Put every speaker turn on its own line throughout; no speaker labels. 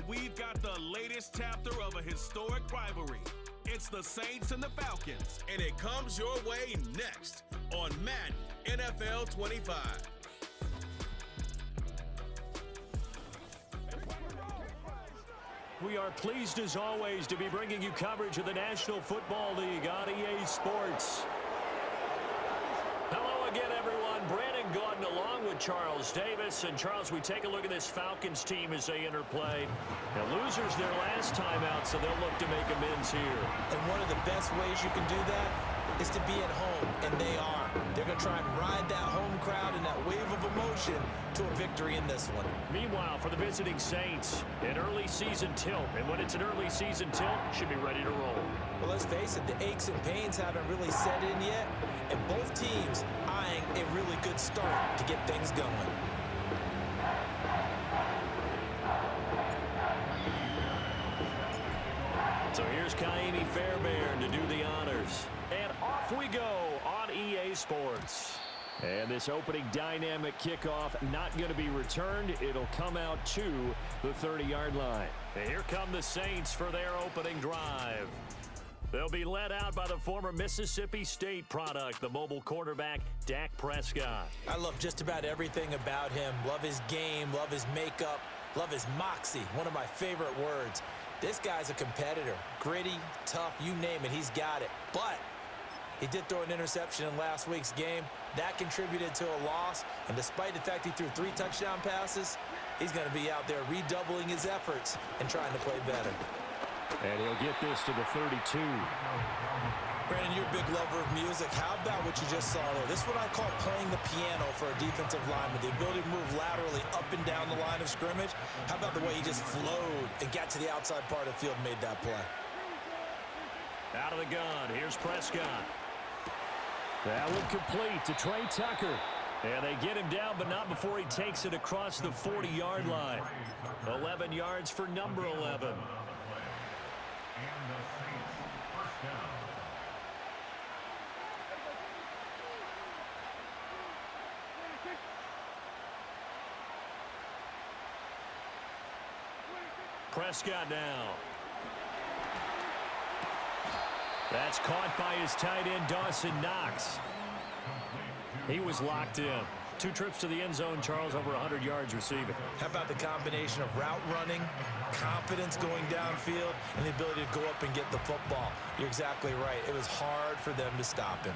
And we've got the latest chapter of a historic rivalry. It's the Saints and the Falcons, and it comes your way next on Madden NFL 25.
We are pleased as always to be bringing you coverage of the National Football League on EA Sports. Hello again, everyone. Brandon Gaudin along with Charles Davis. And Charles, we take a look at this Falcons team as they interplay. Now, losers their last time out, so they'll look to make amends here.
And one of the best ways you can do that is to be at home, and they are. They're going to try and ride that home crowd and that wave of emotion to a victory in this one.
Meanwhile, for the visiting Saints, an early season tilt. And when it's an early season tilt, should be ready to roll.
Well, let's face it, the aches and pains haven't really set in yet, and both teams eyeing a really good start to get things going.
So here's Kaimi Fairbairn to do the honors. And off we go on EA Sports. And this opening dynamic kickoff not going to be returned. It'll come out to the 30-yard line. And here come the Saints for their opening drive. They'll be led out by the former Mississippi State product, the mobile quarterback, Dak Prescott.
I love just about everything about him. Love his game, love his makeup, love his moxie, one of my favorite words. This guy's a competitor. Gritty, tough, you name it, he's got it. But he did throw an interception in last week's game. That contributed to a loss. And despite the fact he threw 3 touchdown passes, he's going to be out there redoubling his efforts and trying to play better.
And he'll get this to the 32.
Brandon, you're a big lover of music. How about what you just saw there? This is what I call playing the piano for a defensive lineman. The ability to move laterally up and down the line of scrimmage. How about the way he just flowed and got to the outside part of the field and made that play?
Out of the gun, here's Prescott. That one complete to Trey Tucker. And they get him down, but not before he takes it across the 40-yard line. 11 yards for number 11. Prescott now. That's caught by his tight end, Dawson Knox. He was locked in. 2 trips to the end zone, Charles, over 100 yards receiving.
How about the combination of route running, confidence going downfield, and the ability to go up and get the football? You're exactly right. It was hard for them to stop him.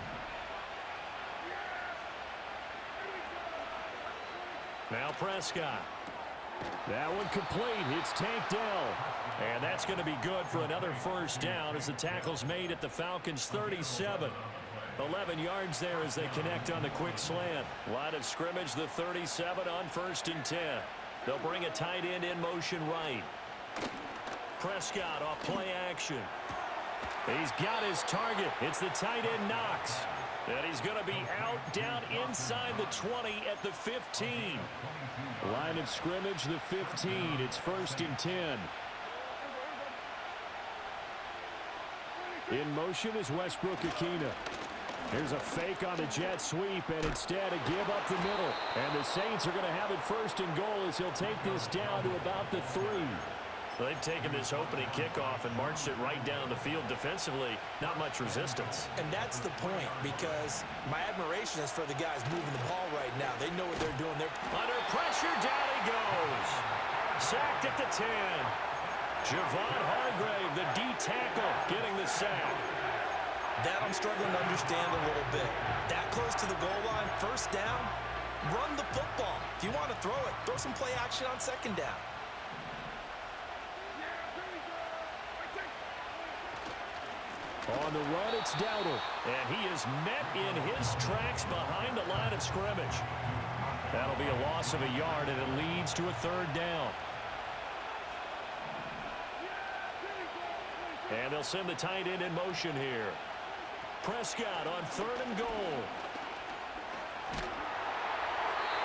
Now Prescott. That one complete. It's Tank Dell. And that's going to be good for another first down as the tackle's made at the Falcons' 37. 11 yards there as they connect on the quick slant. Line of scrimmage, the 37 on 1st and 10. They'll bring a tight end in motion right. Prescott off play action. He's got his target. It's the tight end Knox. And he's going to be out down inside the 20 at the 15. Line of scrimmage, the 15. It's 1st and 10. In motion is Westbrook-Ikhine. Here's a fake on the jet sweep, and instead a give up the middle. And the Saints are going to have it 1st and goal as he'll take this down to about the 3. Well, they've taken this opening kickoff and marched it right down the field defensively. Not much resistance.
And that's the point, because my admiration is for the guys moving the ball right now. They know what they're doing. They're
under pressure. Down he goes. Sacked at the 10. Javon Hargrave, the D tackle, getting the sack.
That I'm struggling to understand a little bit. That close to the goal line, 1st down, run the football. If you want to throw it, throw some play action on 2nd down.
On the run, it's Dowdle. And he is met in his tracks behind the line of scrimmage. That'll be a loss of a yard, and it leads to a 3rd down. And they'll send the tight end in motion here. Prescott on 3rd and goal.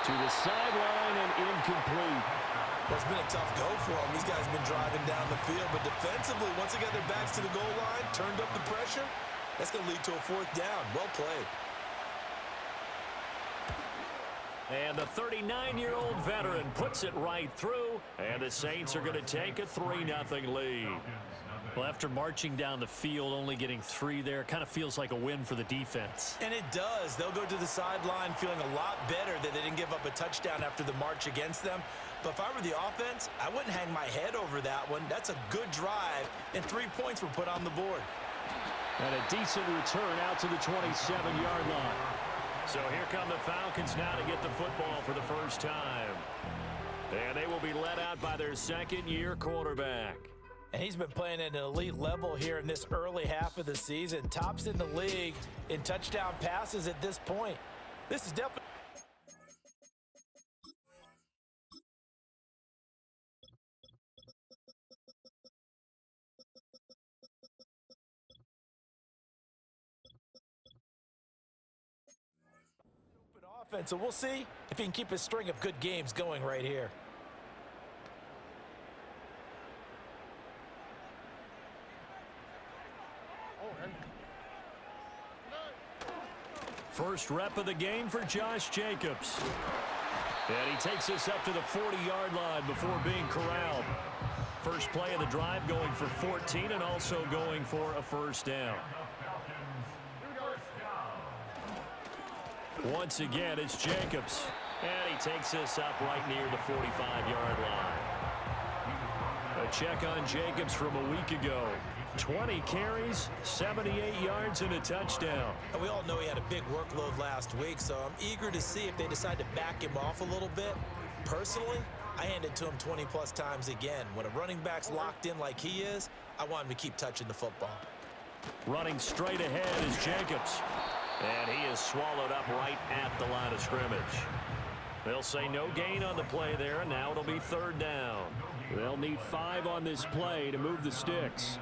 To the sideline and incomplete.
Well, it's been a tough go for them. These guys have been driving down the field, but defensively, once they got their backs to the goal line, turned up the pressure, that's going to lead to a 4th down. Well played.
And the 39-year-old veteran puts it right through, and the Saints are going to take a 3-0 lead.
Well, after marching down the field, only getting 3 there, kind of feels like a win for the defense.
And it does. They'll go to the sideline feeling a lot better that they didn't give up a touchdown after the march against them. But if I were the offense, I wouldn't hang my head over that one. That's a good drive, and 3 points were put on the board.
And a decent return out to the 27-yard line. So here come the Falcons now to get the football for the first time. And they will be led out by their second-year quarterback.
And he's been playing at an elite level here in this early half of the season. Tops in the league in touchdown passes at this point. This is definitely... offense, so we'll see if he can keep his string of good games going right here.
First rep of the game for Josh Jacobs. And he takes us up to the 40-yard line before being corralled. First play of the drive going for 14 and also going for a first down. Once again, it's Jacobs. And he takes us up right near the 45-yard line. A check on Jacobs from a week ago. 20 carries, 78 yards, and a touchdown.
And we all know he had a big workload last week, so I'm eager to see if they decide to back him off a little bit. Personally, I hand it to him 20-plus times again. When a running back's locked in like he is, I want him to keep touching the football.
Running straight ahead is Jacobs. And he is swallowed up right at the line of scrimmage. They'll say no gain on the play there, and now it'll be third down. They'll need 5 on this play to move the sticks.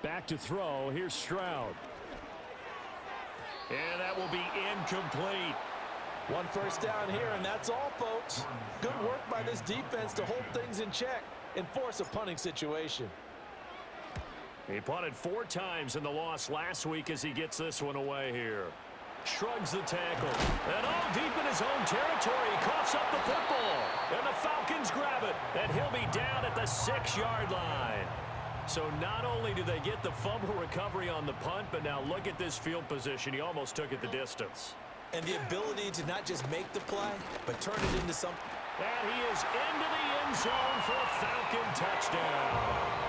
Back to throw. Here's Stroud. And that will be incomplete.
1 first down here, and that's all, folks. Good work by this defense to hold things in check and force a punting situation.
He punted 4 times in the loss last week as he gets this one away here. Shrugs the tackle. And all deep in his own territory, he coughs up the football. And the Falcons grab it. And he'll be down at the 6-yard line. So not only do they get the fumble recovery on the punt, but now look at this field position. He almost took it the distance.
And the ability to not just make the play, but turn it into something.
And he is into the end zone for a Falcon touchdown.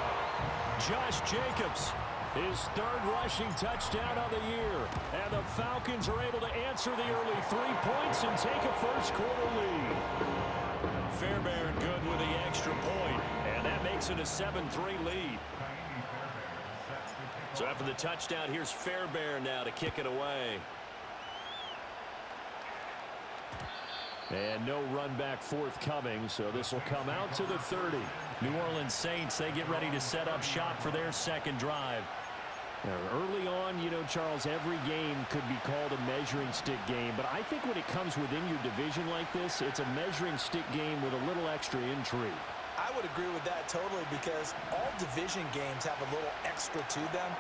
Josh Jacobs, his 3rd rushing touchdown of the year. And the Falcons are able to answer the early 3 points and take a first-quarter lead. Fairbairn good with the extra point, and that makes it a 7-3 lead. So after the touchdown, here's Fairbairn now to kick it away. And no run back forthcoming, so this will come out to the 30. New Orleans Saints, they get ready to set up shop for their second drive. Now, early on, you know, Charles, every game could be called a measuring stick game, but I think when it comes within your division like this, it's a measuring stick game with a little extra intrigue.
I would agree with that totally because all division games have a little extra to them.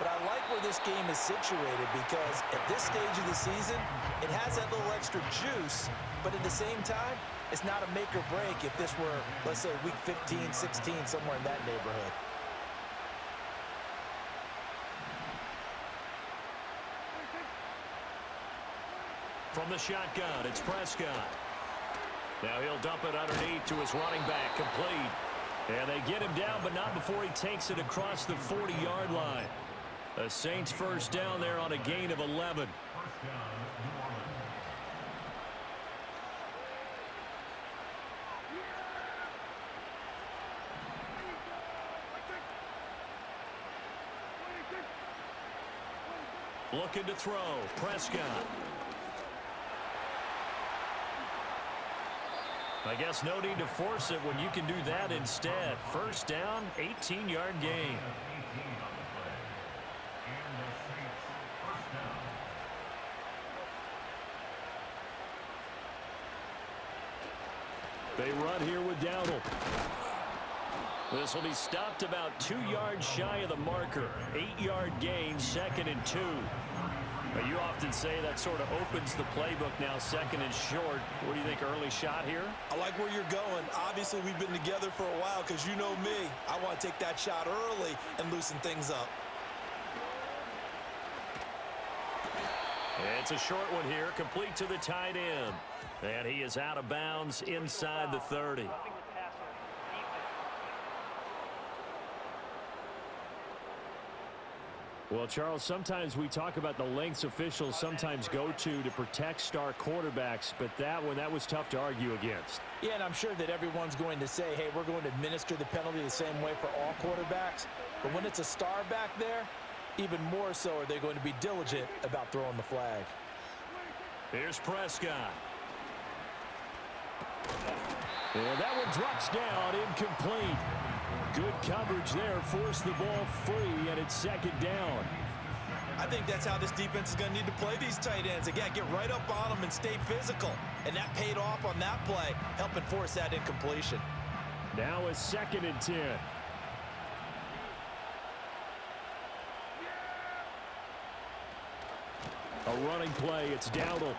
But I like where this game is situated because at this stage of the season, it has that little extra juice, but at the same time, it's not a make or break if this were, let's say, week 15, 16, somewhere in that neighborhood.
From the shotgun, it's Prescott. Now he'll dump it underneath to his running back, complete. And they get him down, but not before he takes it across the 40-yard line. The Saints first down there on a gain of 11. Looking to throw, Prescott. I guess no need to force it when you can do that instead. First down, 18-yard gain. They run here with Dowdle. This will be stopped about 2 yards shy of the marker. 8-yard gain, 2nd and 2. But you often say that sort of opens the playbook now, 2nd and short. What do you think, early shot here?
I like where you're going. Obviously, we've been together for a while because you know me. I want to take that shot early and loosen things up.
It's a short one here, complete to the tight end. And he is out of bounds inside the 30. Well, Charles, sometimes we talk about the lengths officials sometimes go to protect star quarterbacks, but that was tough to argue against.
Yeah, and I'm sure that everyone's going to say, hey, we're going to administer the penalty the same way for all quarterbacks. But when it's a star back there, even more so are they going to be diligent about throwing the flag.
Here's Prescott. And that one drops down, incomplete. Good coverage there, forced the ball free, and it's 2nd down.
I think that's how this defense is going to need to play these tight ends. Again, get right up on them and stay physical. And that paid off on that play, helping force that incompletion.
Now a 2nd and 10. A running play, it's Dowdle.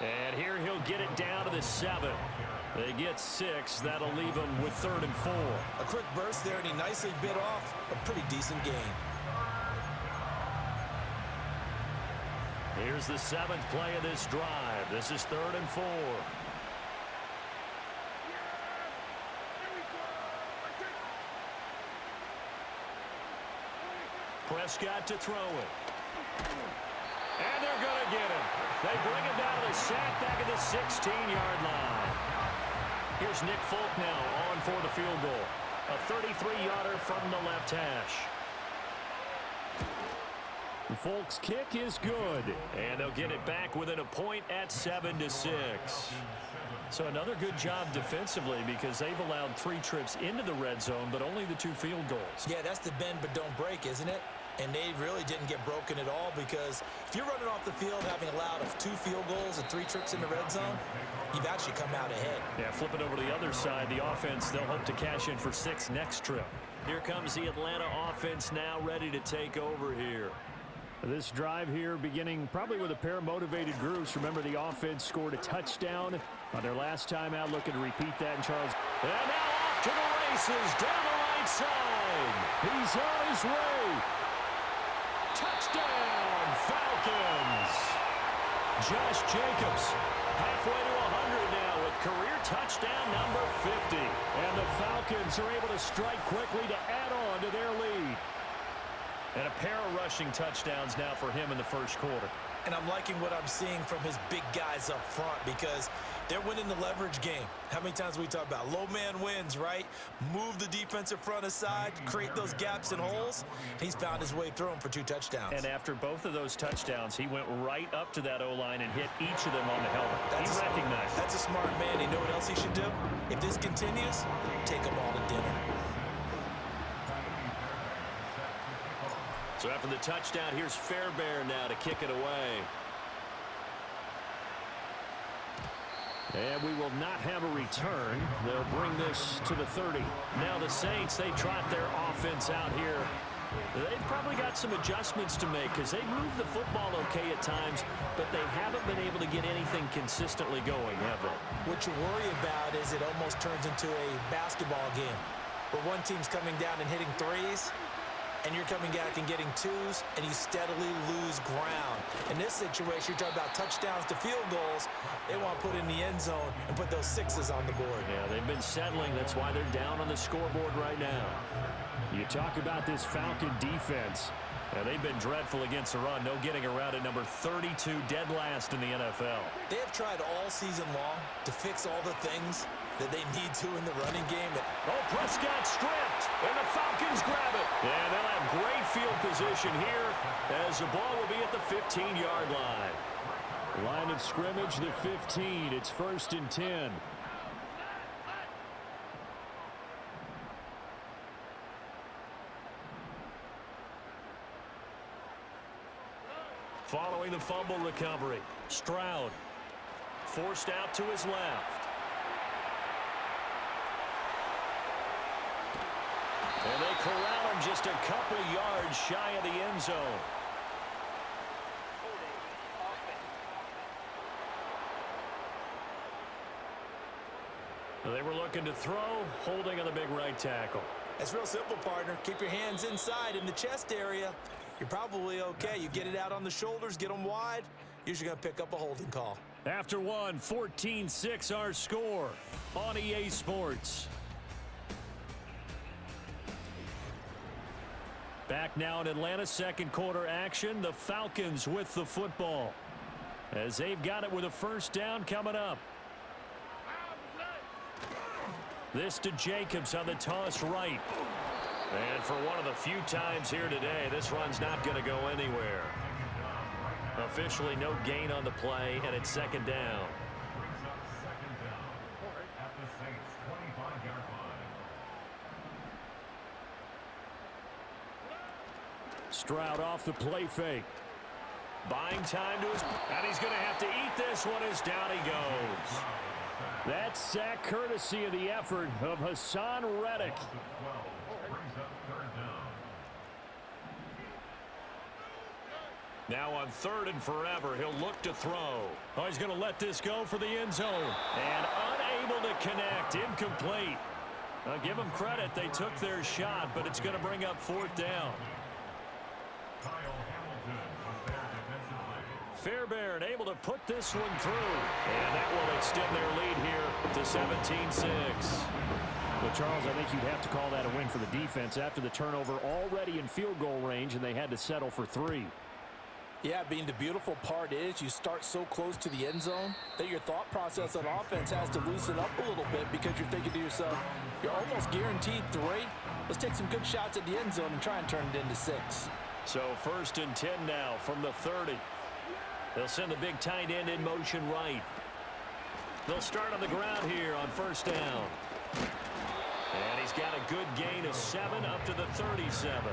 And here he'll get it down to the 7. They get 6. That'll leave them with 3rd and 4.
A quick burst there, and he nicely bit off a pretty decent gain.
Here's the 7th play of this drive. This is 3rd and 4. Prescott to throw it. And they're going to get him. They bring him down to the sack back at the 16-yard line. Here's Nick Folk now on for the field goal. A 33-yarder from the left hash. Folk's kick is good, and they'll get it back within a point at 7-6. So another good job defensively because they've allowed 3 trips into the red zone, but only the 2 field goals.
Yeah, that's the bend but don't break, isn't it? And they really didn't get broken at all because if you're running off the field having allowed 2 field goals and 3 trips in the red zone, you've actually come out ahead.
Yeah, flip it over to the other side. The offense, they'll hope to cash in for 6 next trip. Here comes the Atlanta offense now ready to take over here. This drive here beginning probably with a pair of motivated groups. Remember, the offense scored a touchdown on their last time out. Looking to repeat that in Charles. And now off to the races down the right side. He's on his way. Touchdown, Falcons. Josh Jacobs halfway to 100 now with career touchdown number 50. And the Falcons are able to strike quickly to add on to their lead. And a pair of rushing touchdowns now for him in the first quarter.
And I'm liking what I'm seeing from his big guys up front because they're winning the leverage game. How many times we talk about low man wins, right? Move the defensive front aside, create those gaps and holes. He's found his way through them for 2 touchdowns.
And after both of those touchdowns, he went right up to that O-line and hit each of them on the helmet. He recognized it.
That's a smart man. You know what else he should do? If this continues, take them all to dinner.
So after the touchdown, here's Fairbairn now to kick it away. And we will not have a return. They'll bring this to the 30. Now the Saints, they trot their offense out here. They've probably got some adjustments to make because they move the football okay at times, but they haven't been able to get anything consistently going, have they?
What you worry about is it almost turns into a basketball game where one team's coming down and hitting 3s, and you're coming back and getting 2s, and you steadily lose ground. In this situation, you're talking about touchdowns to field goals. They want to put in the end zone and put those 6s on the board.
Yeah, they've been settling. That's why they're down on the scoreboard right now. You talk about this Falcon defense. They've been dreadful against the run. No getting around at number 32, dead last in the NFL.
They have tried all season long to fix all the things that they need to in the running game.
Oh, Prescott stripped, and the Falcons grab it. And they'll have great field position here as the ball will be at the 15-yard line. Line of scrimmage, the 15. It's 1st and 10. Following the fumble recovery, Stroud forced out to his left. And they corral him just a couple yards shy of the end zone. They were looking to throw, holding on the big right tackle.
It's real simple, partner. Keep your hands inside in the chest area. You're probably okay. You get it out on the shoulders, get them wide. Usually going to pick up a holding call.
After one, 14-6 our score on EA Sports. Back now in Atlanta, second quarter action. The Falcons with the football as they've got it with a first down coming up. This to Jacobs on the toss right. And for one of the few times here today, this run's not going to go anywhere. Officially no gain on the play, and it's second down. Stroud off the play fake. Buying time to his... And he's going to have to eat this one as down he goes. That sack courtesy of the effort of Hassan Reddick. Now on third and forever, he'll look to throw. Oh, he's going to let this go for the end zone. And unable to connect. Incomplete. I'll give them credit. They took their shot, but it's going to bring up fourth down. Fairbairn able to put this one through. And that will extend their lead here to 17-6.
Well, Charles, I think you'd have to call that a win for the defense after the turnover already in field goal range, and they had to settle for 3.
Yeah, Bean, the beautiful part is you start so close to the end zone that your thought process on offense has to loosen up a little bit because you're thinking to yourself, you're almost guaranteed 3. Let's take some good shots at the end zone and try and turn it into 6.
So first and 10 now from the 30. They'll send the big tight end in motion right. They'll start on the ground here on first down. And he's got a good gain of 7 up to the 37.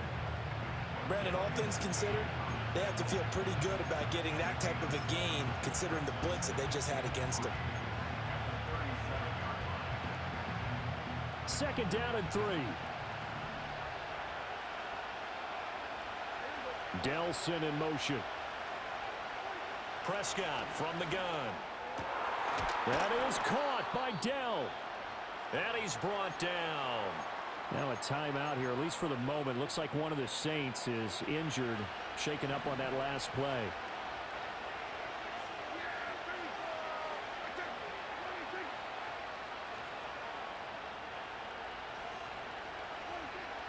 Brandon, all things considered, they have to feel pretty good about getting that type of a gain considering the blitz that they just had against them.
Second down and 3. Delson in motion. Prescott from the gun. That is caught by Dell. And he's brought down.
Now a timeout here, at least for the moment. Looks like one of the Saints is injured, shaken up on that last play.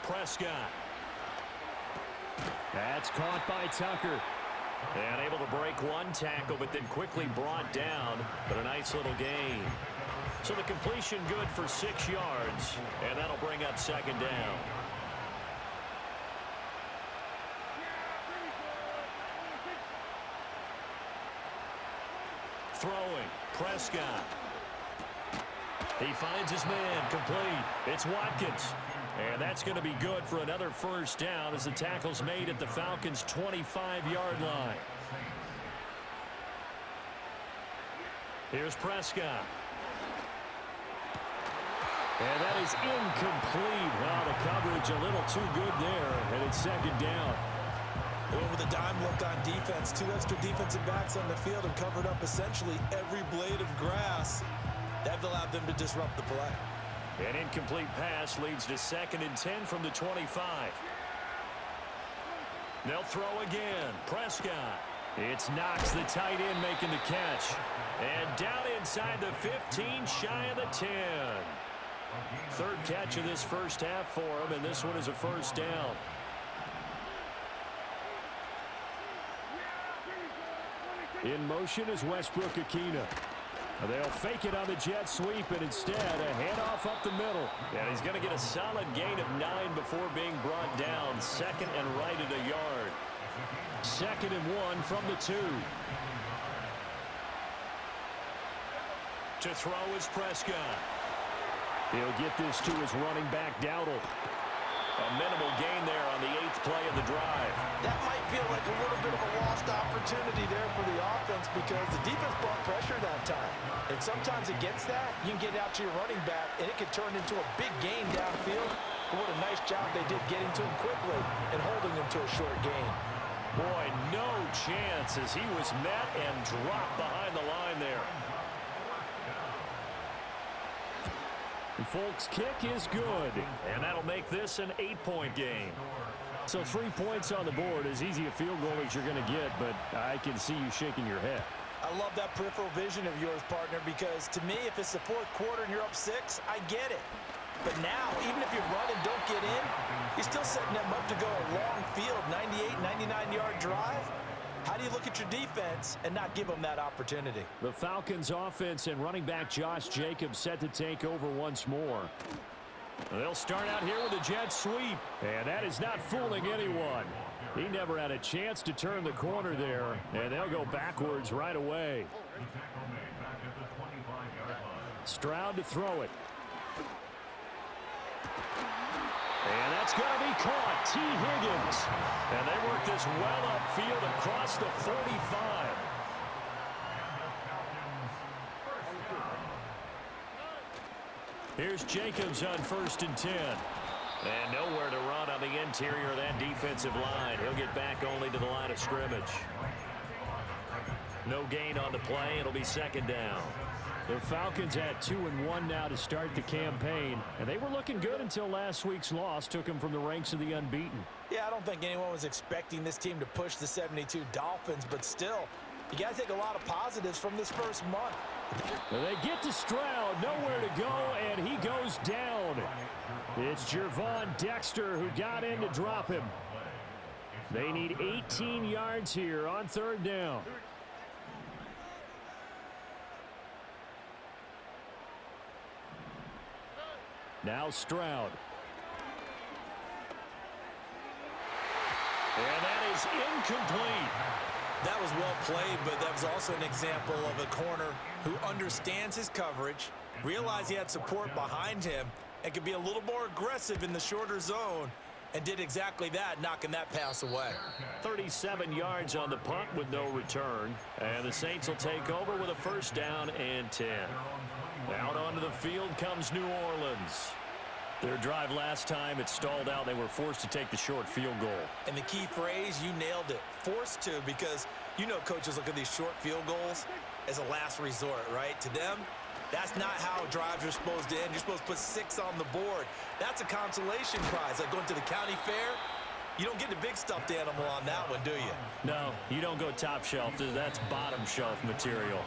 Prescott. That's caught by Tucker. And able to break one tackle, but then quickly brought down. But a nice little gain. So the completion good for 6 yards. And that'll bring up second down. Throwing. Prescott. He finds his man. Complete. It's Watkins. And that's going to be good for another first down as the tackle's made at the Falcons' 25-yard line. Here's Prescott. And that is incomplete. Oh, the coverage a little too good there, and it's second down.
They went with a dime look on defense. 2 extra defensive backs on the field and covered up essentially every blade of grass. That allowed them to disrupt the play.
An incomplete pass leads to second and 10 from the 25. They'll throw again. Prescott. It's Knox, the tight end, making the catch. And down inside the 15, shy of the 10. Third catch of this first half for him, and this one is a first down.
In motion is Westbrook-Ikhine. They'll fake it on the jet sweep, and instead a handoff up the middle.
And he's going to get a solid gain of 9 before being brought down. Second and right at a yard.
Second and 1 from the 2.
To throw is Prescott.
He'll get this to his running back, Dowdle.
A minimal gain there on the 8th play of the drive.
That might feel like a little bit of a lost opportunity there for the offense because the defense brought pressure that time. And sometimes against that, you can get out to your running back, and it could turn into a big gain downfield. but what a nice job they did getting to him quickly and holding him to a short gain.
Boy, no chance as he was met and dropped behind the line there.
Folks' kick is good.
And that'll make this an 8-point game.
So 3 points on the board, as easy a field goal as you're going to get, but I can see you shaking your head.
I love that peripheral vision of yours, partner, because to me, if it's the fourth quarter and you're up 6, I get it. But now, even if you run and don't get in, you're still setting them up to go a long field, 98, 99-yard drive. How do you look at your defense and not give them that opportunity?
The Falcons offense and running back Josh Jacobs set to take over once more.
They'll start out here with a jet sweep.
And that is not fooling anyone. He never had a chance to turn the corner there, and they'll go backwards right away. Stroud to throw it.
And that's going to be caught. T. Higgins. And they work this well upfield across the 45. Here's Jacobs on 1st and 10. And nowhere to run on the interior of that defensive line. He'll get back only to the line of scrimmage. No gain on the play. It'll be 2nd down.
The Falcons at 2-1 now to start the campaign, and they were looking good until last week's loss took them from the ranks of the unbeaten.
Yeah, I don't think anyone was expecting this team to push the 72 Dolphins, but still, you got to take a lot of positives from this first month.
They get to Stroud, nowhere to go, and he goes down. It's Gervon Dexter who got in to drop him. They need 18 yards here on 3rd down. Now Stroud.
And that is incomplete.
That was well played, but that was also an example of a corner who understands his coverage, realized he had support behind him, and could be a little more aggressive in the shorter zone, and did exactly that, knocking that pass away.
37 yards on the punt with no return. And the Saints will take over with a 1st down and 10. Out onto the field comes New Orleans. Their drive last time, it stalled out. They were forced to take the short field goal.
And the key phrase, you nailed it, forced to, because you know coaches look at these short field goals as a last resort, right? To them, that's not how drives are supposed to end. You're supposed to put 6 on the board. That's a consolation prize. Like going to the county fair, you don't get the big stuffed animal on that one, do you?
No, you don't go top shelf. That's bottom shelf material.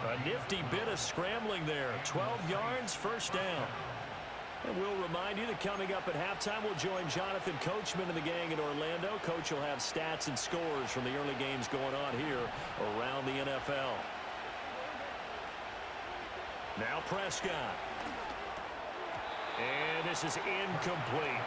A nifty bit of scrambling there. 12 yards, 1st down. And we'll remind you that coming up at halftime, we'll join Jonathan Coachman and the gang in Orlando. Coach will have stats and scores from the early games going on here around the NFL. Now Prescott. And this is incomplete.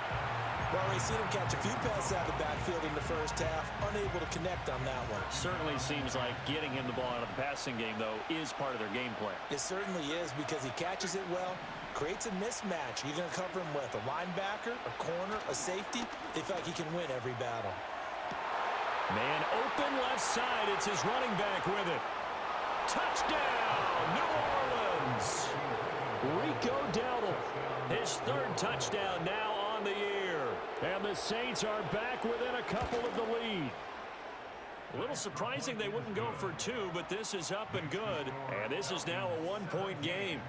Well, we've seen him catch a few passes out of the backfield in the first half, unable to connect on that one.
Certainly seems like getting him the ball out of the passing game, though, is part of their game plan.
It certainly is, because he catches it well, creates a mismatch. You're going to cover him with a linebacker, a corner, a safety. They feel like he can win every battle.
Man open left side. It's his running back with it. Touchdown, New Orleans.
Rico Dowdle.
His 3rd touchdown now on the year.
And the Saints are back within a couple of the lead.
A little surprising they wouldn't go for 2, but this is up and good. And this is now a 1-point game.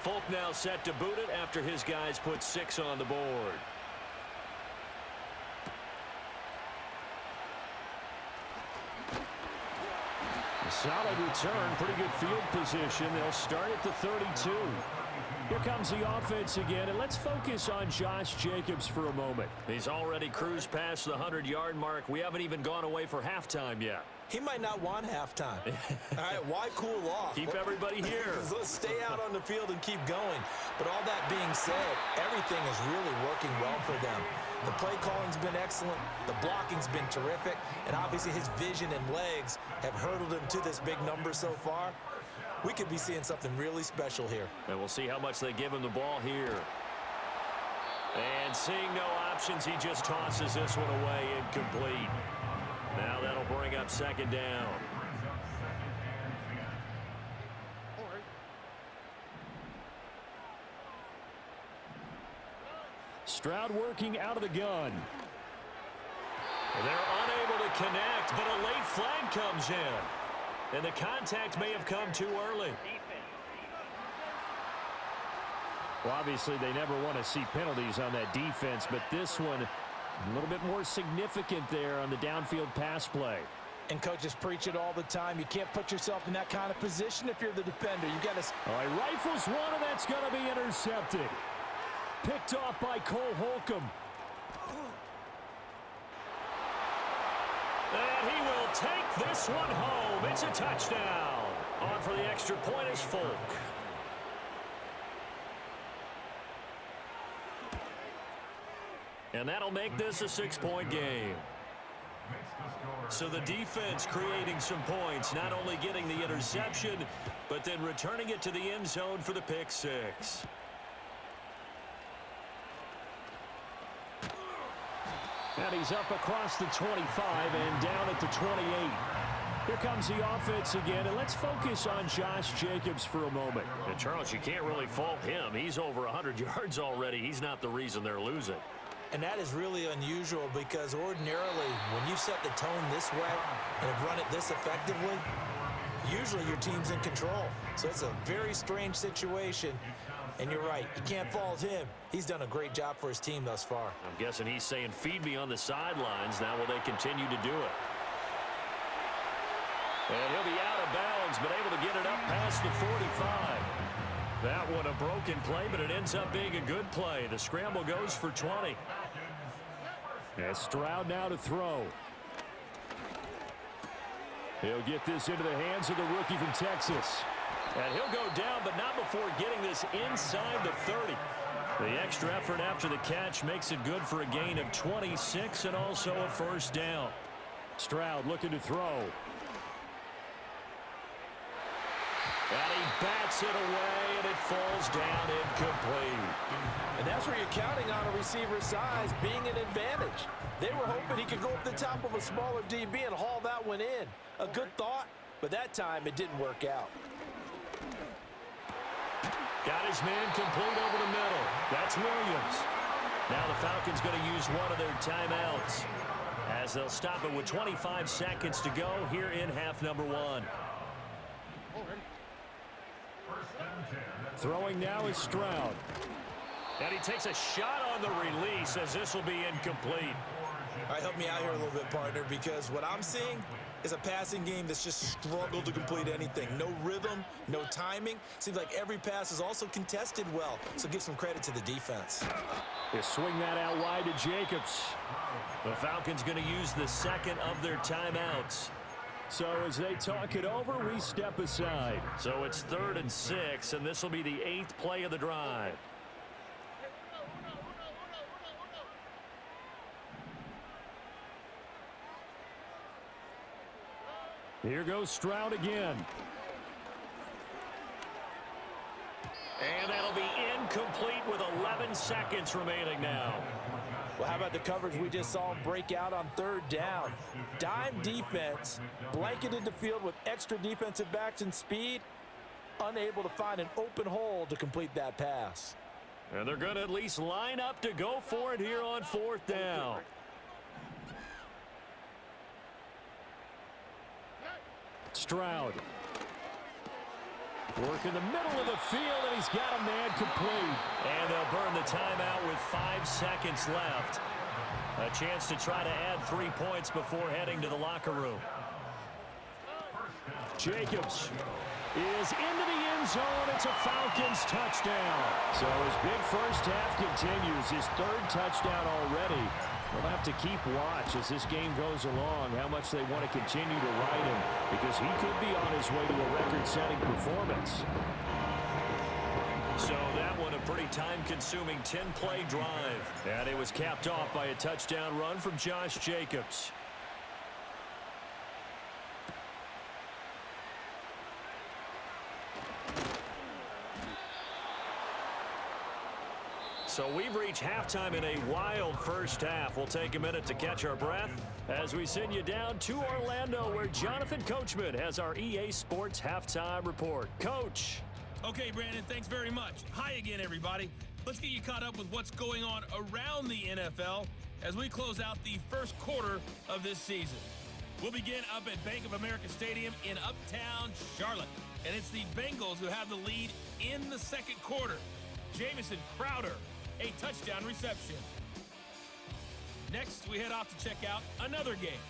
Folk now set to boot it after his guys put 6 on the board.
A solid return, pretty good field position. They'll start at the 32. Here comes the offense again, and let's focus on Josh Jacobs for a moment.
He's already cruised past the 100-yard mark. We haven't even gone away for halftime yet.
He might not want halftime. All right, why cool off?
Keep everybody here.
Let's stay out on the field and keep going. But all that being said, everything is really working well for them. The play calling's been excellent. The blocking's been terrific. And obviously his vision and legs have hurdled him to this big number so far. We could be seeing something really special here.
And we'll see how much they give him the ball here. And seeing no options, he just tosses this one away incomplete. Now that'll bring up 2nd down.
Stroud working out of the gun.
They're unable to connect, but a late flag comes in. And the contact may have come too early.
Well, obviously, they never want to see penalties on that defense, but this one a little bit more significant there on the downfield pass play.
And coaches preach it all the time. You can't put yourself in that kind of position if you're the defender. You got to.
All right, rifles one, and that's going to be intercepted. Picked off by Cole Holcomb.
And he will take this one home. It's a touchdown. On for the extra point is Folk. And that'll make this a 6-point game. So the defense creating some points, not only getting the interception, but then returning it to the end zone for the pick six.
And he's up across the 25 and down at the 28. Here comes the offense again, and let's focus on Josh Jacobs for a moment.
And Charles, you can't really fault him. He's over 100 yards already. He's not the reason they're losing.
And that is really unusual because ordinarily when you set the tone this way and have run it this effectively, usually your team's in control. So it's a very strange situation. And you're right, you can't fault him. He's done a great job for his team thus far.
I'm guessing he's saying, feed me on the sidelines. Now will they continue to do it? And he'll be out of bounds, but able to get it up past the 45. That one a broken play, but it ends up being a good play. The scramble goes for 20.
And Stroud now to throw. He'll get this into the hands of the rookie from Texas.
And he'll go down, but not before getting this inside the 30. The extra effort after the catch makes it good for a gain of 26 and also a first down.
Stroud looking to throw.
And he bats it away, and it falls down incomplete.
And that's where you're counting on a receiver's size being an advantage. They were hoping he could go up the top of a smaller DB and haul that one in. A good thought, but that time it didn't work out.
Got his man complete over the middle. That's Williams. Now the Falcons going to use one of their timeouts as they'll stop it with 25 seconds to go here in half number one.
Throwing now is Stroud.
And he takes a shot on the release as this will be incomplete.
All right, help me out here a little bit, partner, because what I'm seeing is a passing game that's just struggled to complete anything. No rhythm, no timing. Seems like every pass is also contested well, so give some credit to the defense.
They swing that out wide to Jacobs.
The Falcons going to use the second of their timeouts.
So as they talk it over, we step aside.
So it's 3rd and 6, and this will be the 8th play of the drive.
Here goes Stroud again.
And that'll be incomplete with 11 seconds remaining now.
Well, how about the coverage we just saw him break out on 3rd down? Dime defense, blanketed the field with extra defensive backs and speed, unable to find an open hole to complete that pass.
And they're going to at least line up to go for it here on 4th down.
Stroud. Work in the middle of the field, and he's got a man complete.
And they'll burn the timeout with 5 seconds left. A chance to try to add 3 points before heading to the locker room.
Jacobs is into the end zone. It's a Falcons touchdown. So his big first half continues. His 3rd touchdown already. We'll have to keep watch as this game goes along, how much they want to continue to ride him, because he could be on his way to a record-setting performance.
So that one a pretty time-consuming 10-play drive. And it was capped off by a touchdown run from Josh Jacobs. So we've reached halftime in a wild first half. We'll take a minute to catch our breath as we send you down to Orlando, where Jonathan Coachman has our EA Sports halftime report. Coach.
Okay, Brandon, thanks very much. Hi again, everybody. Let's get you caught up with what's going on around the NFL as we close out the first quarter of this season. We'll begin up at Bank of America Stadium in Uptown Charlotte. And it's the Bengals who have the lead in the second quarter. Jamison Crowder, a touchdown reception. Next, we head off to check out another game.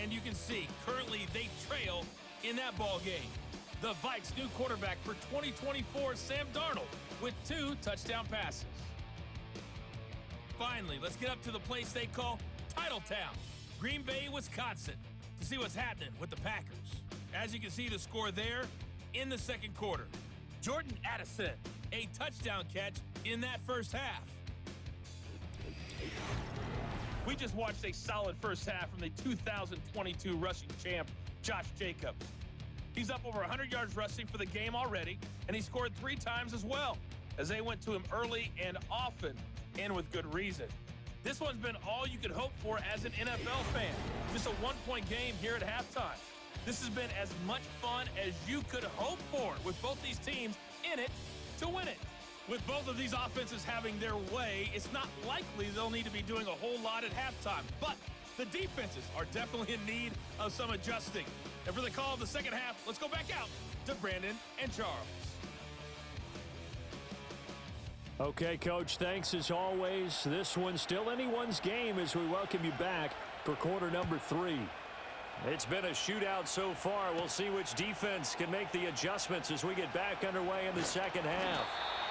And you can see, currently they trail in that ball game. The Vikes' new quarterback for 2024, Sam Darnold, with 2 touchdown passes. Finally, let's get up to the place they call Titletown, Green Bay, Wisconsin, to see what's happening with the Packers. As you can see, the score there in the second quarter. Jordan Addison, a touchdown catch in that first half. We just watched a solid first half from the 2022 rushing champ, Josh Jacobs. He's up over 100 yards rushing for the game already, and he scored 3 times as well, as they went to him early and often, and with good reason. This one's been all you could hope for as an NFL fan. Just a 1-point game here at halftime. This has been as much fun as you could hope for, with both these teams in it to win it. With both of these offenses having their way, it's not likely they'll need to be doing a whole lot at halftime. But the defenses are definitely in need of some adjusting. And for the call of the second half, let's go back out to Brandon and Charles.
Okay, Coach, thanks as always. This one's still anyone's game as we welcome you back for quarter number 3.
It's been a shootout so far. We'll see which defense can make the adjustments as we get back underway in the second half.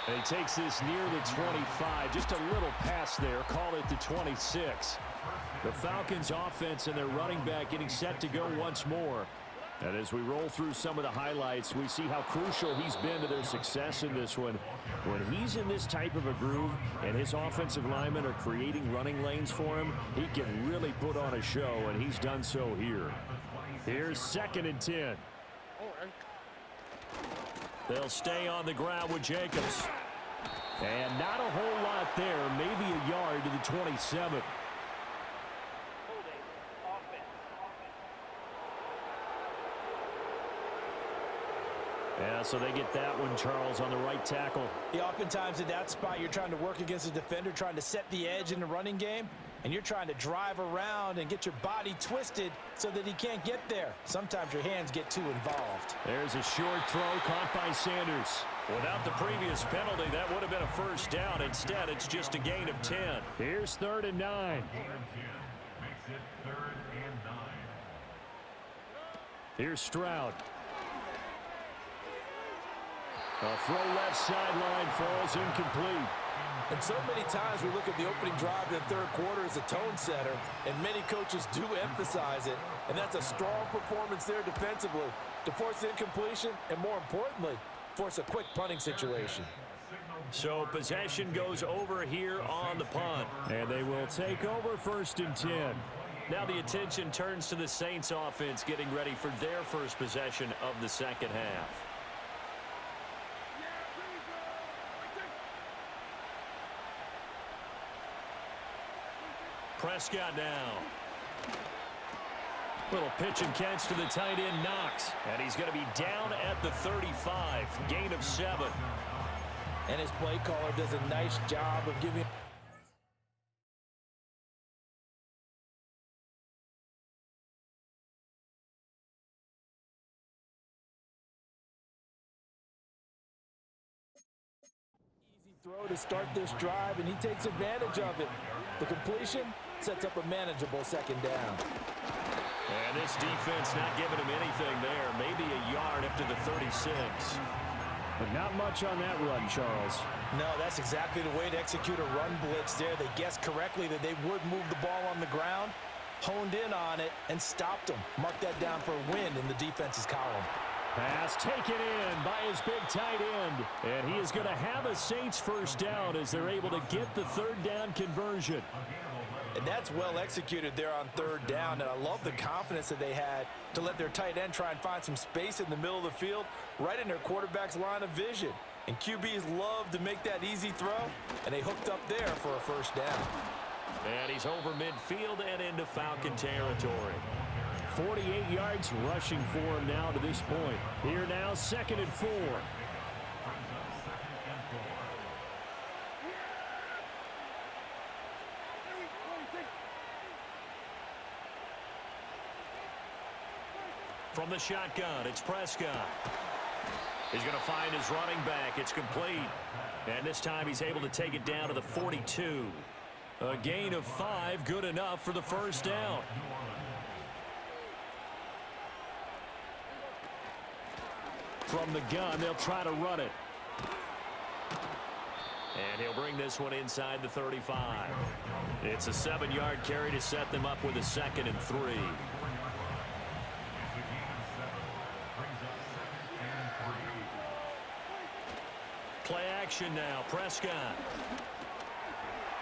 And he takes this near the 25. Just a little pass there. Call it the 26. The Falcons offense and their running back getting set to go once more. And as we roll through some of the highlights, we see how crucial he's been to their success in this one. When he's in this type of a groove and his offensive linemen are creating running lanes for him, he can really put on a show, and he's done so here. Here's 2nd and 10. They'll stay on the ground with Jacobs. And not a whole lot there, maybe a yard to the 27. Yeah, so they get that one, Charles, on the right tackle.
Yeah, oftentimes in that spot, you're trying to work against a defender, trying to set the edge in the running game, and you're trying to drive around and get your body twisted so that he can't get there. Sometimes your hands get too involved.
There's a short throw caught by Sanders.
Without the previous penalty, that would have been a first down. Instead, it's just a gain of 10.
Here's 3rd and 9. Here's Stroud. A throw left sideline falls incomplete.
And so many times we look at the opening drive in the third quarter as a tone setter, and many coaches do emphasize it, and that's a strong performance there defensively to force incompletion and, more importantly, force a quick punting situation.
So possession goes over here on the punt.
And they will take over 1st and 10.
Now the attention turns to the Saints offense getting ready for their first possession of the second half. Prescott now. Little pitch and catch to the tight end, Knox. And he's going to be down at the 35. Gain of 7.
And his play caller does a nice job of giving... easy throw to start this drive, and he takes advantage of it. The completion sets up a manageable second down.
And this defense not giving him anything there. Maybe a yard up to the 36.
But not much on that run, Charles.
No, that's exactly the way to execute a run blitz there. They guessed correctly that they would move the ball on the ground, honed in on it, and stopped them. Mark that down for a win in the defense's column.
Pass taken in by his big tight end. And he is going to have a Saints first down as they're able to get the 3rd down conversion.
And that's well executed there on 3rd down. And I love the confidence that they had to let their tight end try and find some space in the middle of the field, right in their quarterback's line of vision. And QBs love to make that easy throw, and they hooked up there for a first down.
And he's over midfield and into Falcon territory.
48 yards rushing for him now to this point. Here now, 2nd and 4.
From the shotgun, it's Prescott. He's going to find his running back. It's complete. And this time he's able to take it down to the 42. A gain of 5, good enough for the first down.
From the gun, they'll try to run it.
And he'll bring this one inside the 35. It's a 7-yard carry to set them up with a 2nd and 3. Play action now. Prescott.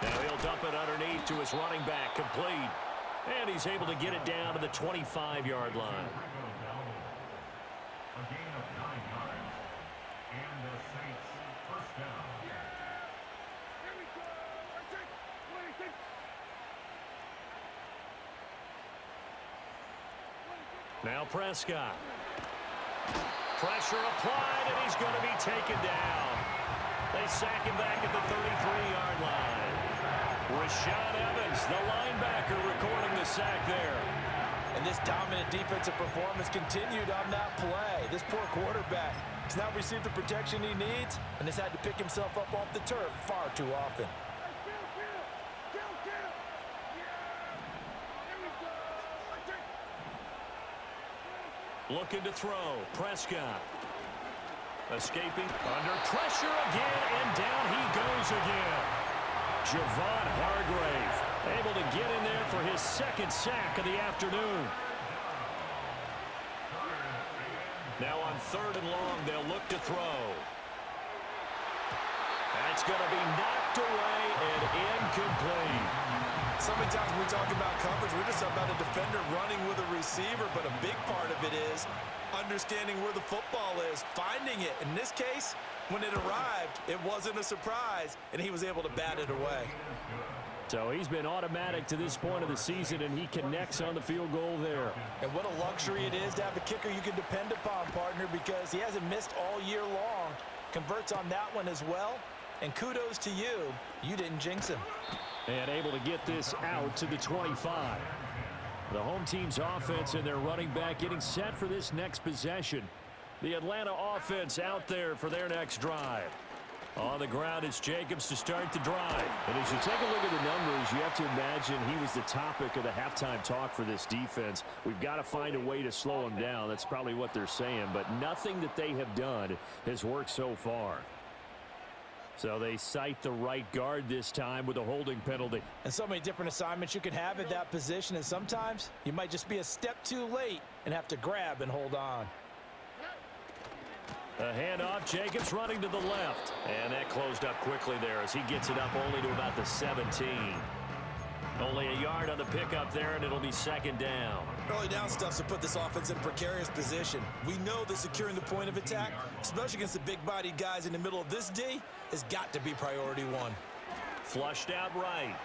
Now he'll dump it underneath to his running back. Complete. And he's able to get it down to the 25-yard line. Now Prescott. Pressure applied, and he's going to be taken down. They sack him back at the 33-yard line. Rashaan Evans, the linebacker, recording the sack there.
And this dominant defensive performance continued on that play. This poor quarterback has not received the protection he needs and has had to pick himself up off the turf far too often.
Looking to throw. Prescott. Escaping. Under pressure again, and down he goes again. Javon Hargrave able to get in there for his 2nd sack of the afternoon. Now on 3rd and long, they'll look to throw. That's going to be knocked away and incomplete.
So many times when we talk about coverage, we're just about a defender running with a receiver, but a big part of it is understanding where the football is, finding it. In this case, when it arrived, it wasn't a surprise, and he was able to bat it away.
So he's been automatic to this point of the season, and he connects on the field goal there.
And what a luxury it is to have a kicker you can depend upon, partner, because he hasn't missed all year long. Converts on that one as well. And kudos to you. You didn't jinx him.
And able to get this out to the 25. The home team's offense and their running back getting set for this next possession. The Atlanta offense out there for their next drive. On the ground, it's Jacobs to start the drive. And as you take a look at the numbers, you have to imagine he was the topic of the halftime talk for this defense. We've got to find a way to slow him down. That's probably what they're saying. But nothing that they have done has worked so far. So they cite the right guard this time with a holding penalty.
And so many different assignments you can have at that position, and sometimes you might just be a step too late and have to grab and hold on.
A handoff, Jacobs running to the left. And that closed up quickly there as he gets it up only to about the 17. Only a yard on the pickup there, and it'll be 2nd down.
Early down stuff's to put this offense in a precarious position. We know that securing the point of attack, especially against the big-bodied guys in the middle of this D, has got to be priority one.
Flushed out right.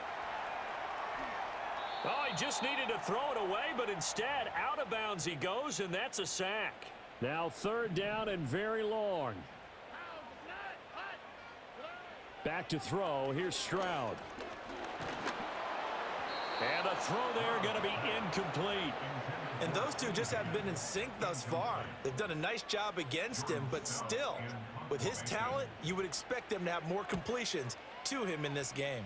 Oh, he just needed to throw it away, but instead, out of bounds he goes, and that's a sack.
Now 3rd down and very long. Back to throw. Here's Stroud.
And a throw there going to be incomplete.
And those two just haven't been in sync thus far. They've done a nice job against him, but still, with his talent, you would expect them to have more completions to him in this game.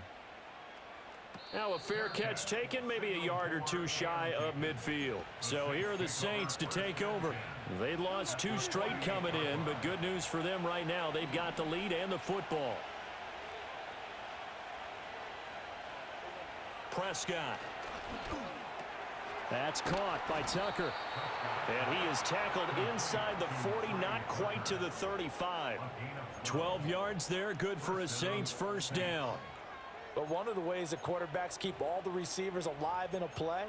Now a fair catch taken, maybe a yard or two shy of midfield. So here are the Saints to take over. They lost 2 straight coming in, but good news for them right now. They've got the lead and the football. Prescott.
That's caught by Tucker.
And he is tackled inside the 40, not quite to the 35. 12 yards there, good for a Saints 1st down.
But one of the ways that quarterbacks keep all the receivers alive in a play,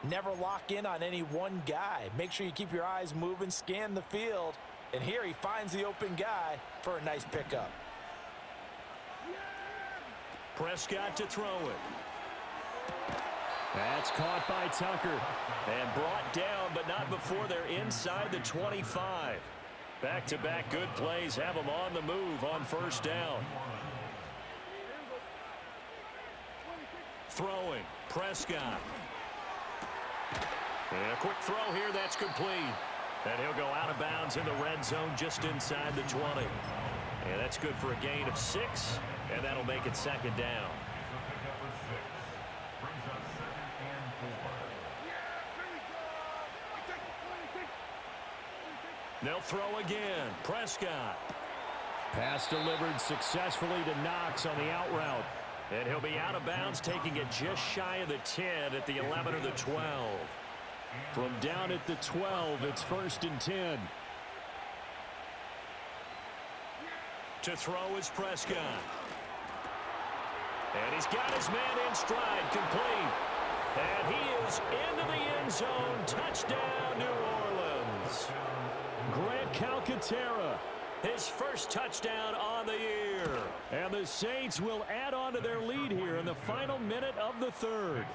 never lock in on any one guy. Make sure you keep your eyes moving, scan the field, and here he finds the open guy for a nice pickup.
Prescott to throw it.
That's caught by Tucker.
And brought down, but not before they're inside the 25. Back-to-back good plays have them on the move on 1st down. Throwing, Prescott. And a quick throw here, that's complete. And he'll go out of bounds in the red zone just inside the 20. And that's good for a gain of 6, and that'll make it second down. They'll throw again. Prescott.
Pass delivered successfully to Knox on the out route.
And he'll be out of bounds, taking it just shy of the 10 at the 11 or the 12.
From down at the 12, it's 1st and 10.
To throw is Prescott. And he's got his man in stride, complete. And he is into the end zone. Touchdown, New Orleans.
Grant Calcaterra,
his first touchdown on the year.
And the Saints will add on to their lead here in the final minute of the 3rd.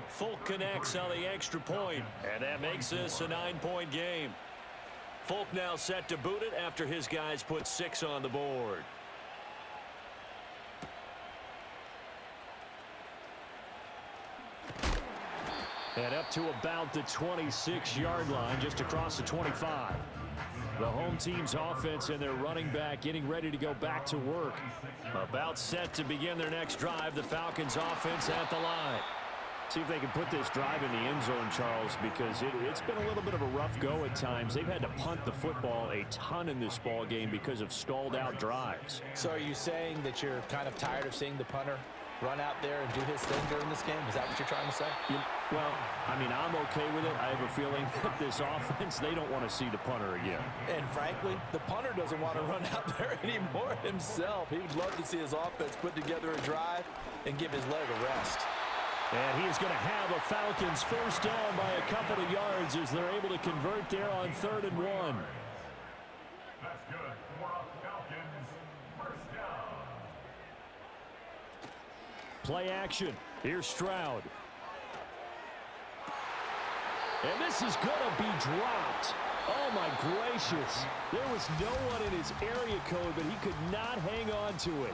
Folk connects on the extra point, and that makes this a 9-point game. Folk now set to boot it after his guys put 6 on the board.
And up to about the 26-yard line, just across the 25. The home team's offense and their running back getting ready to go back to work.
About set to begin their next drive, the Falcons offense at the line.
See if they can put this drive in the end zone, Charles, because it's been a little bit of a rough go at times. They've had to punt the football a ton in this ball game because of stalled-out drives.
So are you saying that you're kind of tired of seeing the punter run out there and do his thing during this game? Is that what you're trying to say?
Well, I mean, I'm okay with it. I have a feeling that this offense, they don't want to see the punter again.
And frankly, the punter doesn't want to run out there anymore himself. He would love to see his offense put together a drive and give his leg a rest.
And he is going to have a Falcons first down by a couple of yards as they're able to convert there on 3rd and 1.
That's good for Falcons first down.
Play action. Here's Stroud. And this is going to be dropped. Oh, my gracious. There was no one in his area code, but he could not hang on to it.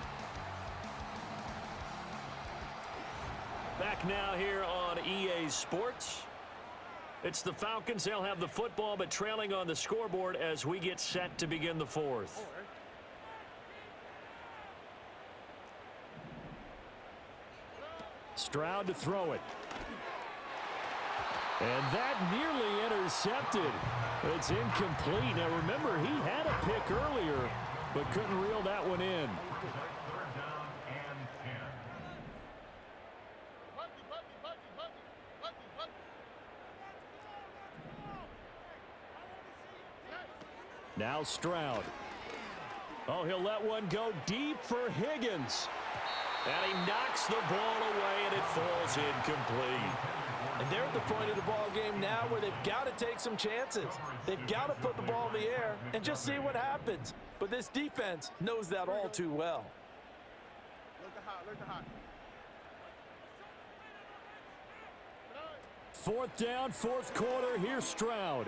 Back now here on EA Sports. It's the Falcons. They'll have the football, but trailing on the scoreboard as we get set to begin the 4th.
Stroud to throw it. And that nearly intercepted. It's incomplete. Now, remember, he had a pick earlier, but couldn't reel that one in. Now Stroud. Oh, he'll let one go deep for Higgins.
And he knocks the ball away, and it falls incomplete.
And they're at the point of the ball game now where they've got to take some chances. They've got to put the ball in the air and just see what happens. But this defense knows that all too well.
Fourth down, 4th quarter. Here's Stroud.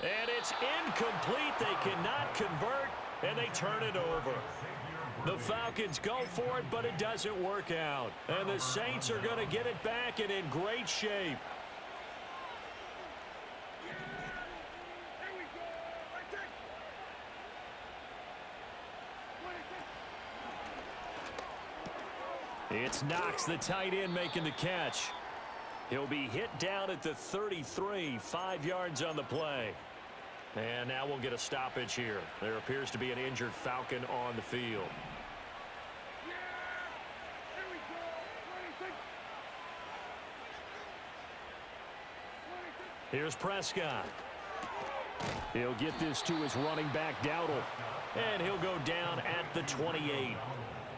And it's incomplete. They cannot convert, and they turn it over. The Falcons go for it, but it doesn't work out. And the Saints are going to get it back and in great shape. It's Knox, the tight end, making the catch. He'll be hit down at the 33, 5 yards on the play. And now we'll get a stoppage here. There appears to be an injured Falcon on the field. Here's Prescott.
He'll get this to his running back, Dowdle.
And he'll go down at the 28.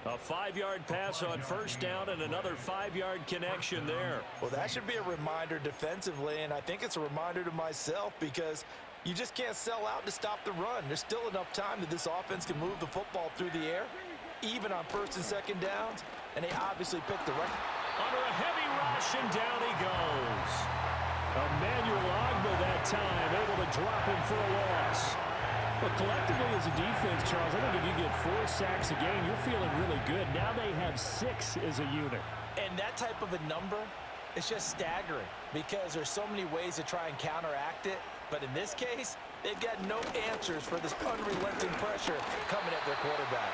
A 5-yard pass on first down and another 5-yard connection there.
Well, that should be a reminder defensively, and I think it's a reminder to myself because you just can't sell out to stop the run. There's still enough time that this offense can move the football through the air, even on 1st and 2nd downs, and they obviously picked the right.
Under a heavy rush, and down he goes.
Emmanuel Ogbah that time, able to drop him for a loss. But collectively as a defense, Charles, I think if you get 4 sacks a game, you're feeling really good. Now they have 6 as a unit.
And that type of a number It's just staggering because there's so many ways to try and counteract it. But in this case, they've got no answers for this unrelenting pressure coming at their quarterback.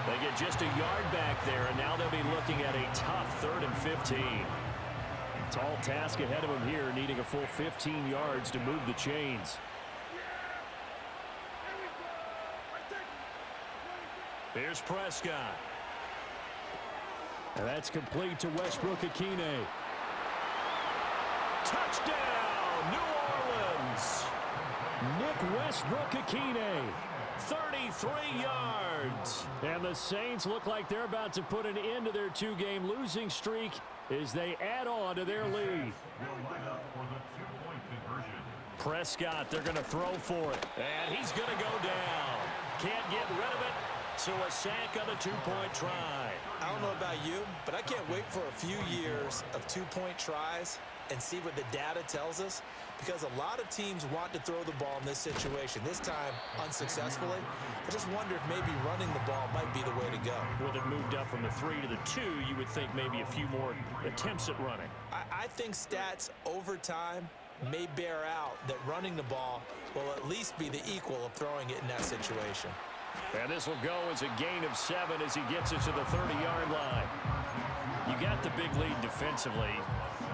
They get just a yard back there, and now they'll be looking at a tough 3rd and 15. Tall task ahead of them here, needing a full 15 yards to move the chains. Here's Prescott.
And that's complete to Westbrook-Ikhine.
Touchdown, New Orleans.
Nick Westbrook-Ikhine.
33 yards.
And the Saints look like they're about to put an end to their 2-game losing streak as they add on to their lead.
Prescott, they're going to throw for it. And he's going to go down. Can't get rid of it. So a sack on the 2-point try.
I don't know about you, but I can't wait for a few years of 2-point tries and see what the data tells us, because a lot of teams want to throw the ball in this situation, this time unsuccessfully. I just wonder if maybe running the ball might be the way to go.
With it moved up from the 3 to the 2, you would think maybe a few more attempts at running.
I think stats over time may bear out that running the ball will at least be the equal of throwing it in that situation.
And this will go as a gain of 7 as he gets it to the 30-yard line. You got the big lead defensively.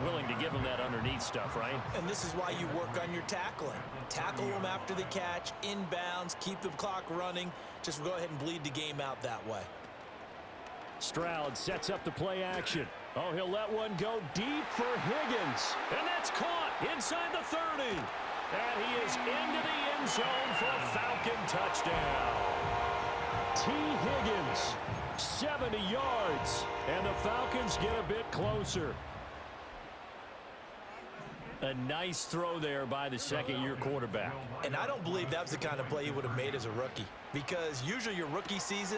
Willing to give him that underneath stuff, right?
And this is why you work on your tackling. Tackle them after the catch, inbounds, keep the clock running. Just go ahead and bleed the game out that way.
Stroud sets up the play action. Oh, he'll let one go deep for Higgins.
And that's caught inside the 30. And he is into the end zone for a Falcon touchdown.
T. Higgins, 70 yards. And the Falcons get a bit closer.
A nice throw there by the second-year quarterback.
And I don't believe that was the kind of play he would have made as a rookie, because usually your rookie season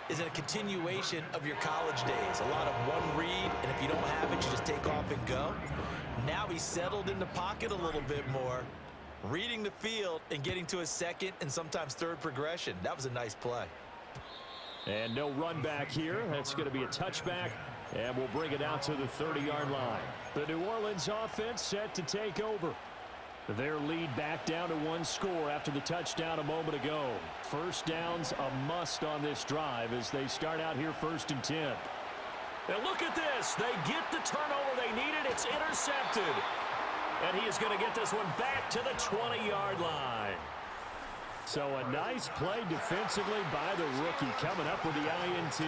is a continuation of your college days. A lot of one read, and if you don't have it, you just take off and go. Now he's settled in the pocket a little bit more, reading the field and getting to his second and sometimes third progression. That was a nice play.
And no run back here. That's going to be a touchback, and we'll bring it out to the 30-yard line. The New Orleans offense set to take over. Their lead back down to 1 score after the touchdown a moment ago. First down's a must on this drive as they start out here 1st and 10.
And look at this. They get the turnover they needed. It's intercepted. And he is going to get this one back to the 20-yard line.
So a nice play defensively by the rookie, coming up with the INT.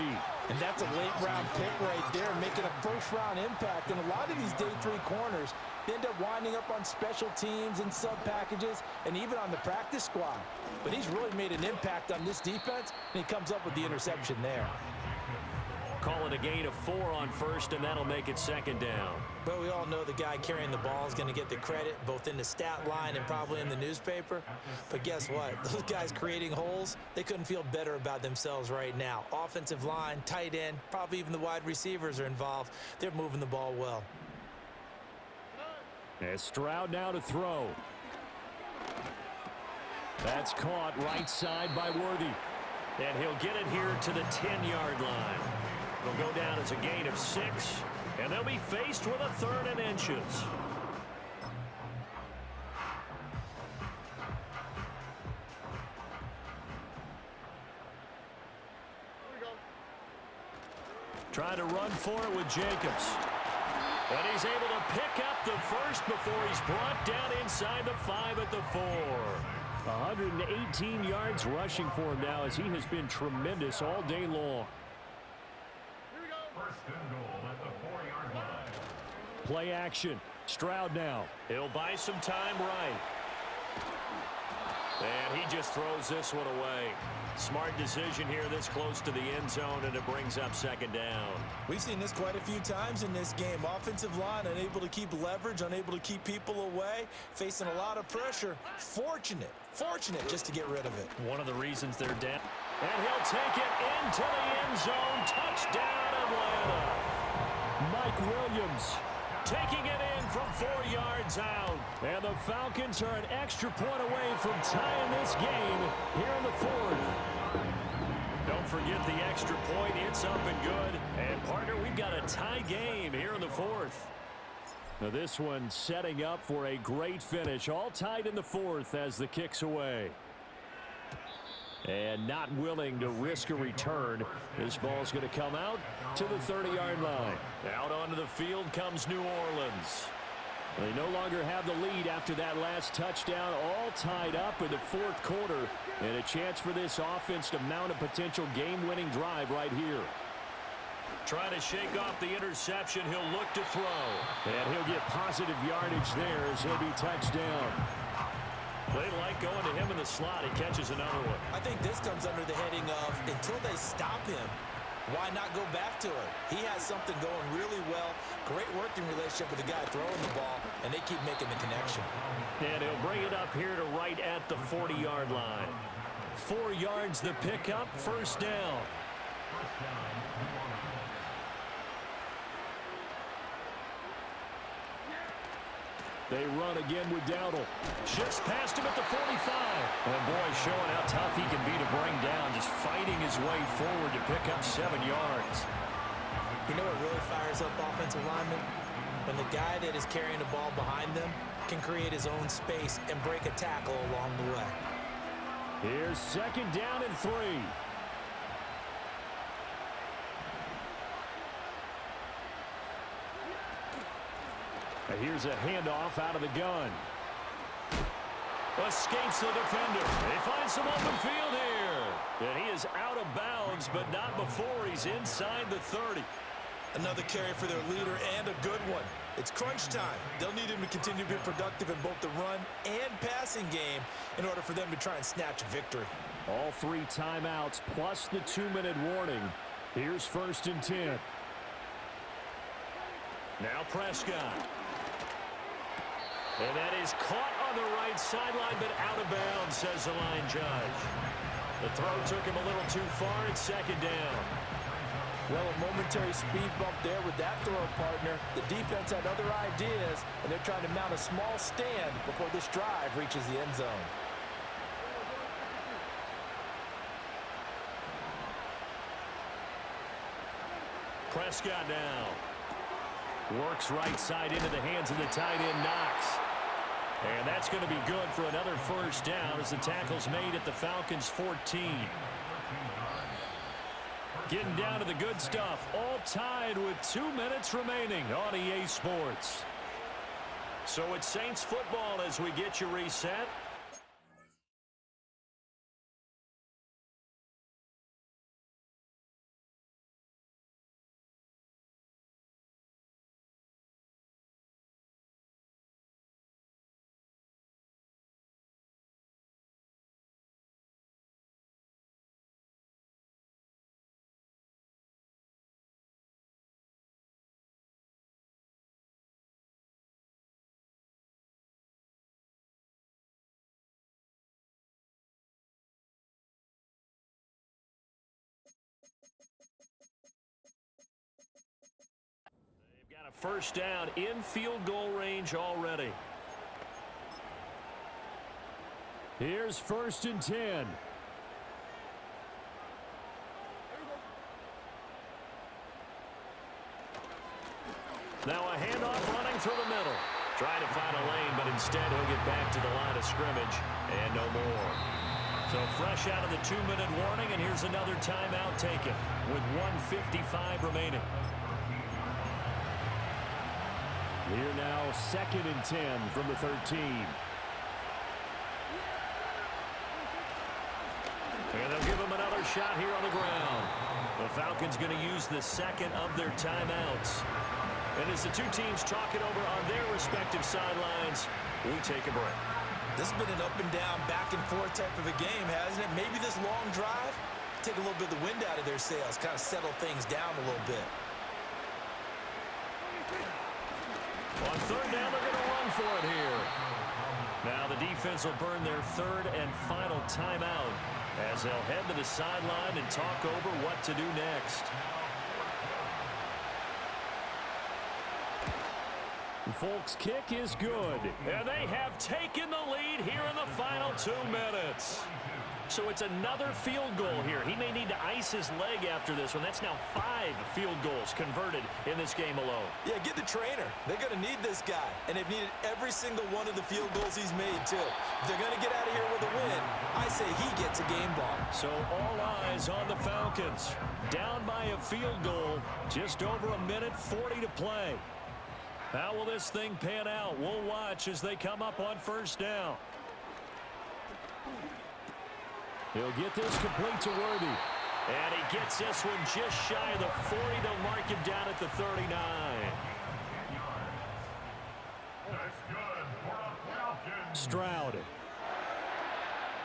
And that's a late-round pick right there, making a first-round impact. And a lot of these day 3 corners, they end up winding up on special teams and sub-packages and even on the practice squad. But he's really made an impact on this defense, and he comes up with the interception there.
Call it a gain of 4 on first, and that'll make it 2nd down.
But we all know the guy carrying the ball is going to get the credit, both in the stat line and probably in the newspaper. But guess what? Those guys creating holes, they couldn't feel better about themselves right now. Offensive line, tight end, probably even the wide receivers are involved. They're moving the ball well.
And Stroud now to throw. That's caught right side by Worthy.
And he'll get it here to the 10-yard line. It'll go down as a gain of 6, and they'll be faced with a 3rd and inches.
Trying to run for it with Jacobs.
And he's able to pick up the first before he's brought down inside the 5 at the 4.
118 yards rushing for him now as he has been tremendous all day long.
First and goal at the 4-yard line.
Play action. Stroud now.
He'll buy some time right. And he just throws this one away. Smart decision here this close to the end zone, and it brings up 2nd down.
We've seen this quite a few times in this game. Offensive line unable to keep leverage, unable to keep people away, facing a lot of pressure. Fortunate just to get rid of it.
One of the reasons they're down. And he'll take it into the end zone. Touchdown, Atlanta.
Mike Williams
taking it in from 4 yards out.
And the Falcons are an extra point away from tying this game here in the 4th.
Don't forget the extra point. It's up and good. And, partner, we've got a tie game here in the 4th.
Now this one setting up for a great finish. All tied in the fourth as the kick's away. And not willing to risk a return. This ball's going to come out to the 30-yard line. Out onto the field comes New Orleans. They no longer have the lead after that last touchdown. All tied up in the fourth quarter. And a chance for this offense to mount a potential game-winning drive right here.
Trying to shake off the interception. He'll look to throw.
And he'll get positive yardage there as he'll be touched down.
They like going to him in the slot. He catches another one.
I think this comes under the heading of until they stop him, why not go back to it? He has something going really well. Great working relationship with the guy throwing the ball, and they keep making the connection.
And he'll bring it up here to right at the 40-yard line. 4 yards the pickup, first down.
They run again with Dowdle.
Shifts past him at the 45. And boy, showing how tough he can be to bring down, just fighting his way forward to pick up 7 yards.
You know what really fires up offensive linemen? When the guy that is carrying the ball behind them can create his own space and break a tackle along the way.
Here's second down and 3. And here's a handoff out of the gun.
Escapes the defender. They find some open field here. And he is out of bounds, but not before he's inside the 30.
Another carry for their leader and a good one. It's crunch time. They'll need him to continue to be productive in both the run and passing game in order for them to try and snatch a victory.
All 3 timeouts plus the 2-minute warning. Here's first and 10.
Now Prescott. And that is caught on the right sideline, but out of bounds, says the line judge. The throw took him a little too far. It's second down.
Well, a momentary speed bump there with that throw partner. The defense had other ideas, and they're trying to mount a small stand before this drive reaches the end zone.
Prescott now.
Works right side into the hands of the tight end, Knox.
And that's going to be good for another first down as the tackle's made at the Falcons' 14.
Getting down to the good stuff. All tied with 2 minutes remaining on EA Sports.
So it's Saints football as we get you reset. Got a first down in field goal range already.
Here's first and 10.
Now a handoff running through the middle. Trying to find a lane, but instead he'll get back to the line of scrimmage and no more. So fresh out of the 2-minute warning, and here's another timeout taken with 1:55 remaining.
Here now, second and 10 from the 13.
And they'll give him another shot here on the ground. The Falcons going to use the second of their timeouts. And as the two teams talk it over on their respective sidelines, we take a break.
This has been an up and down, back and forth type of a game, hasn't it? Maybe this long drive, take a little bit of the wind out of their sails, kind of settle things down a little bit.
On third down, they're going to run for it here. Now the defense will burn their third and final timeout as they'll head to the sideline and talk over what to do next.
Folks, kick is good.
And they have taken the lead here in the final 2 minutes. So it's another field goal here. He may need to ice his leg after this one. That's now 5 field goals converted in this game alone.
Yeah, get the trainer. They're going to need this guy. And they've needed every single one of the field goals he's made, too. If they're going to get out of here with a win, I say he gets a game ball.
So all eyes on the Falcons. Down by a field goal. Just over a minute 40 to play. How will this thing pan out? We'll watch as they come up on first down.
He'll get this complete to Worthy.
And he gets this one just shy of the 40. They'll mark him down at the 39.
That's good for the Falcons.
Stroud.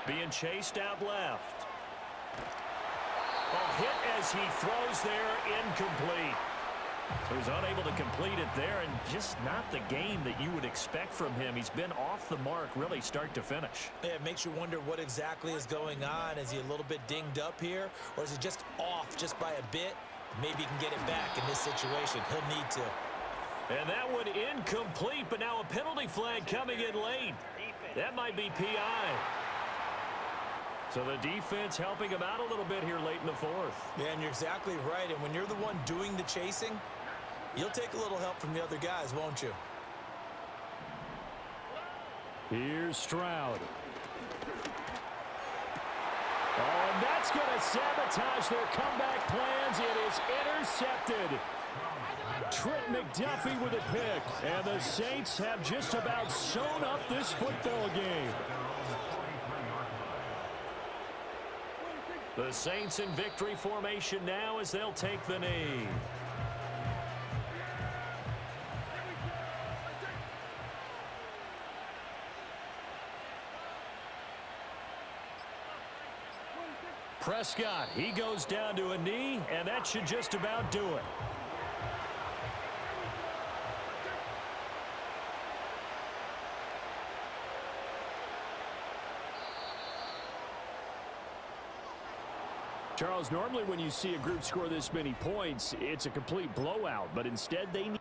Being chased out left. A hit as he throws there, incomplete. So he's unable to complete it there, and just not the game that you would expect from him. He's been off the mark really start to finish.
Yeah, it makes you wonder what exactly is going on. Is he a little bit dinged up here, or is he just off just by a bit? Maybe he can get it back in this situation. He'll need to.
And that one incomplete, but now a penalty flag coming in late. That might be PI. So the defense helping him out a little bit here late in the fourth.
Yeah, and you're exactly right. And when you're the one doing the chasing, you'll take a little help from the other guys, won't you?
Here's Stroud. Oh, and that's going to sabotage their comeback plans. It is intercepted. Trent McDuffie with a pick. And the Saints have just about sewn up this football game.
The Saints in victory formation now as they'll take the knee. Prescott, he goes down to a knee, and that should just about do it.
Charles, normally when you see a group score this many points, it's a complete blowout, but instead they need